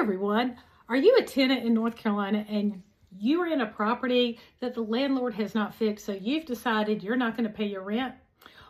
everyone, are you a tenant in North Carolina and you are in a property that the landlord has not fixed, so you've decided you're not going to pay your rent?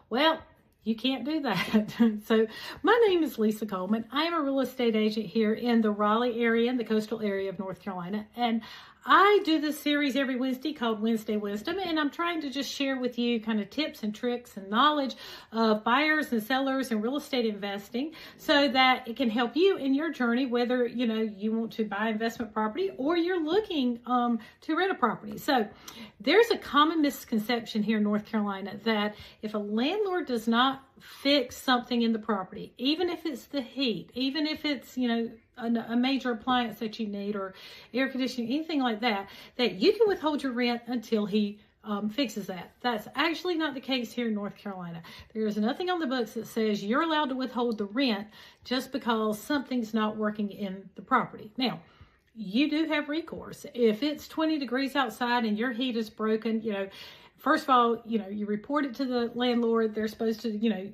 Well, you can't do that. So my name is Lisa Coleman. I am a real estate agent here in the Raleigh area, in the coastal area of North Carolina. And I do this series every Wednesday called Wednesday Wisdom. And I'm trying to just share with you kind of tips and tricks and knowledge of buyers and sellers and real estate investing so that it can help you in your journey, whether, you want to buy investment property or you're looking to rent a property. So there's a common misconception here in North Carolina that if a landlord does not fix something in the property, even if it's the heat, even if it's, a major appliance that you need or air conditioning, anything like that, that you can withhold your rent until he fixes that. That's actually not the case here in North Carolina. There is nothing on the books that says you're allowed to withhold the rent just because something's not working in the property. Now, you do have recourse. If it's 20 degrees outside and your heat is broken, first of all, you report it to the landlord. They're supposed to,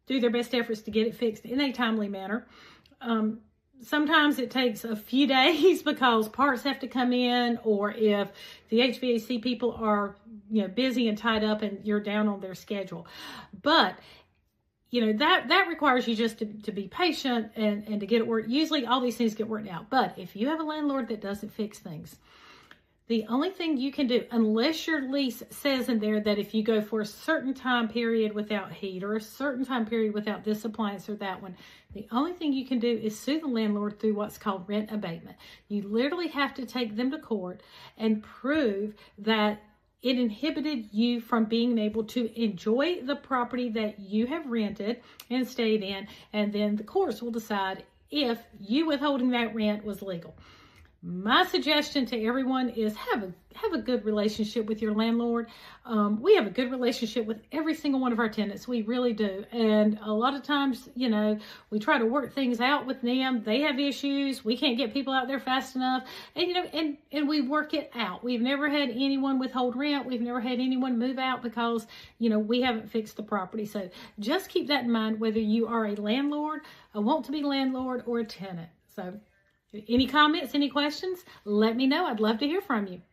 do their best efforts to get it fixed in a timely manner. Sometimes it takes a few days because parts have to come in, or if the HVAC people are, busy and tied up and you're down on their schedule. But, that requires you just to be patient and to get it worked. Usually all these things get worked out. But if you have a landlord that doesn't fix things, the only thing you can do, unless your lease says in there that if you go for a certain time period without heat or a certain time period without this appliance or that one, the only thing you can do is sue the landlord through what's called rent abatement. You literally have to take them to court and prove that it inhibited you from being able to enjoy the property that you have rented and stayed in, and then the courts will decide if you withholding that rent was legal. My suggestion to everyone is have a good relationship with your landlord. We have a good relationship with every single one of our tenants. We really do. And a lot of times, we try to work things out with them. They have issues. We can't get people out there fast enough. And, and we work it out. We've never had anyone withhold rent. We've never had anyone move out because, we haven't fixed the property. So just keep that in mind, whether you are a landlord, a want-to-be landlord, or a tenant. So any comments, any questions, let me know. I'd love to hear from you.